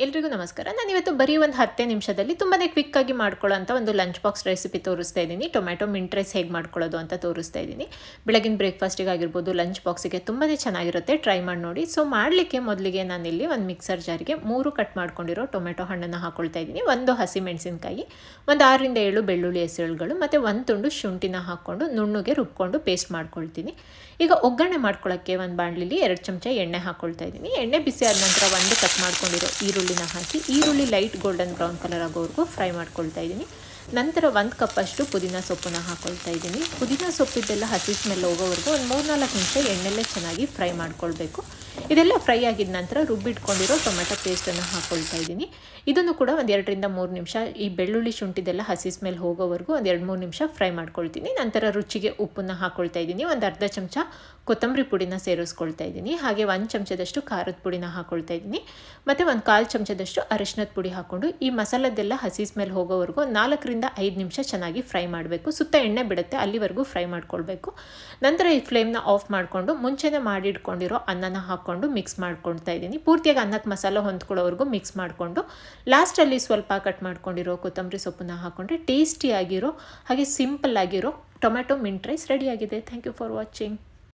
ಎಲ್ರಿಗೂ ನಮಸ್ಕಾರ. ನಾನಿವತ್ತು ಬರೀ ಒಂದು 10 ನಿಮಿಷದಲ್ಲಿ ತುಂಬಾ ಕ್ವಿಕ್ಕಾಗಿ ಮಾಡ್ಕೊಳ್ಳೋಂಥ ಒಂದು ಲಂಚ್ ಬಾಕ್ಸ್ ರೆಸಿಪಿ ತೋರಿಸ್ತಾ ಇದ್ದೀನಿ. ಟೊಮ್ಯಾಟೊ ಮಿಂಟ್ ರೈಸ್ ಹೇಗೆ ಮಾಡ್ಕೊಳ್ಳೋದು ಅಂತ ತೋರಿಸ್ತಾ ಇದ್ದೀನಿ. ಬೆಳಗಿನ ಬ್ರೇಕ್ಫಾಸ್ಟಿಗೆ ಆಗಿರ್ಬೋದು, ಲಂಚ್ ಬಾಕ್ಸಿಗೆ ತುಂಬಾ ಚೆನ್ನಾಗಿರುತ್ತೆ. ಟ್ರೈ ಮಾಡಿ ನೋಡಿ. ಸೊ ಮಾಡಲಿಕ್ಕೆ ಮೊದಲಿಗೆ ನಾನಿಲ್ಲಿ ಒಂದು ಮಿಕ್ಸರ್ ಜಾರಿಗೆ 3 ಕಟ್ ಮಾಡ್ಕೊಂಡಿರೋ ಟೊಮ್ಯಾಟೊ ಹಣ್ಣನ್ನು ಹಾಕ್ಕೊಳ್ತಾ ಇದ್ದೀನಿ, 1 ಹಸಿಮೆಣಸಿನಕಾಯಿ, ಒಂದು 6 ರಿಂದ 7 ಬೆಳ್ಳುಳ್ಳಿ ಎಸಳುಗಳು ಮತ್ತು 1 ತುಂಡು ಶುಂಠಿನ ಹಾಕ್ಕೊಂಡು ನುಣ್ಣಗೆ ರುಬ್ಕೊಂಡು ಪೇಸ್ಟ್ ಮಾಡ್ಕೊಳ್ತೀನಿ. ಈಗ ಒಗ್ಗರಣೆ ಮಾಡ್ಕೊಳ್ಳೋಕ್ಕೆ ಒಂದು ಬಾಣಲಿಲಿ 2 ಚಮಚ ಎಣ್ಣೆ ಹಾಕ್ಕೊಳ್ತಾ ಇದ್ದೀನಿ. ಎಣ್ಣೆ ಬಿಸಿ ಆದ ನಂತರ 1 ಕಟ್ ಮಾಡ್ಕೊಂಡಿರೋ ಈರುಳ್ಳಿನ ಹಾಕಿ ಈರುಳ್ಳಿ ಲೈಟ್ ಗೋಲ್ಡನ್ ಬ್ರೌನ್ ಕಲರ್ ಆಗೋವರೆಗೂ ಫ್ರೈ ಮಾಡ್ಕೊಳ್ತಾ ಇದ್ದೀನಿ. ನಂತರ 1 ಕಪ್ಪಷ್ಟು ಪುದೀನ ಸೊಪ್ಪನ್ನು ಹಾಕ್ಕೊಳ್ತಾ ಇದ್ದೀನಿ. ಪುದೀನ ಸೊಪ್ಪಿದ್ದೆಲ್ಲ ಹಸಿ ಸ್ಮೆಲ್ ಹೋಗೋವರೆಗೂ ಒಂದು 3-4 ನಿಮಿಷ ಎಣ್ಣೆಲ್ಲೇ ಚೆನ್ನಾಗಿ ಫ್ರೈ ಮಾಡ್ಕೊಳ್ಬೇಕು. ಇದೆಲ್ಲ ಫ್ರೈ ಆಗಿದ ನಂತರ ರುಬ್ಬಿಟ್ಕೊಂಡಿರೋ ಟೊಮೆಟೊ ಪೇಸ್ಟನ್ನು ಹಾಕ್ಕೊಳ್ತಾ ಇದ್ದೀನಿ. ಇದನ್ನು ಕೂಡ ಒಂದು 2 ರಿಂದ 3 ನಿಮಿಷ ಈ ಬೆಳ್ಳುಳ್ಳಿ ಶುಂಠಿದೆಲ್ಲ ಹಸಿ ಸ್ಮೆಲ್ ಹೋಗೋವರೆಗೂ ಒಂದು 2-3 ನಿಮಿಷ ಫ್ರೈ ಮಾಡ್ಕೊಳ್ತೀನಿ. ನಂತರ ರುಚಿಗೆ ಉಪ್ಪನ್ನು ಹಾಕ್ಕೊಳ್ತಾ ಇದ್ದೀನಿ. ಒಂದು ಅರ್ಧ ಚಮಚ ಕೊತ್ತಂಬರಿ ಪುಡಿನ ಸೇರಿಸ್ಕೊಳ್ತಾ ಇದ್ದೀನಿ. ಹಾಗೆ 1 ಚಮಚದಷ್ಟು ಖಾರದ ಪುಡಿನ ಹಾಕ್ಕೊಳ್ತಾ ಇದ್ದೀನಿ ಮತ್ತು ಒಂದು 1/4 ಚಮಚದಷ್ಟು ಅರಿಶಿನದ ಪುಡಿ ಹಾಕ್ಕೊಂಡು ಈ ಮಸಾಲದ್ದೆಲ್ಲ ಹಸಿ ಸ್ಮೆಲ್ ಹೋಗೋವರೆಗೂ 4 ರಿಂದ 5 ನಿಮಿಷ ಚೆನ್ನಾಗಿ ಫ್ರೈ ಮಾಡಬೇಕು. ಸುತ್ತ ಎಣ್ಣೆ ಬಿಡುತ್ತೆ, ಅಲ್ಲಿವರೆಗೂ ಫ್ರೈ ಮಾಡ್ಕೊಳ್ಬೇಕು. ನಂತರ ಈ ಫ್ಲೇಮ್ನ ಆಫ್ ಮಾಡಿಕೊಂಡು ಮುಂಚೆನೇ ಮಾಡಿಟ್ಕೊಂಡಿರೋ ಅನ್ನನ ಹಾಕ್ಕೊಂಡು ಮಿಕ್ಸ್ ಮಾಡ್ಕೊಳ್ತಾ ಇದ್ದೀನಿ. ಪೂರ್ತಿಯಾಗಿ ಅನ್ನಕ್ಕೆ ಮಸಾಲ ಹೊಂದ್ಕೊಳ್ಳೋವರೆಗೂ ಮಿಕ್ಸ್ ಮಾಡಿಕೊಂಡು ಲಾಸ್ಟಲ್ಲಿ ಸ್ವಲ್ಪ ಕಟ್ ಮಾಡ್ಕೊಂಡಿರೋ ಕೊತ್ತಂಬರಿ ಸೊಪ್ಪನ್ನ ಹಾಕ್ಕೊಂಡ್ರೆ ಟೇಸ್ಟಿಯಾಗಿರೋ ಹಾಗೆ ಸಿಂಪಲ್ ಆಗಿರೋ ಟೊಮ್ಯಾಟೊ ಮಿಂಟ್ ರೈಸ್ ರೆಡಿಯಾಗಿದೆ. Thank you for watching.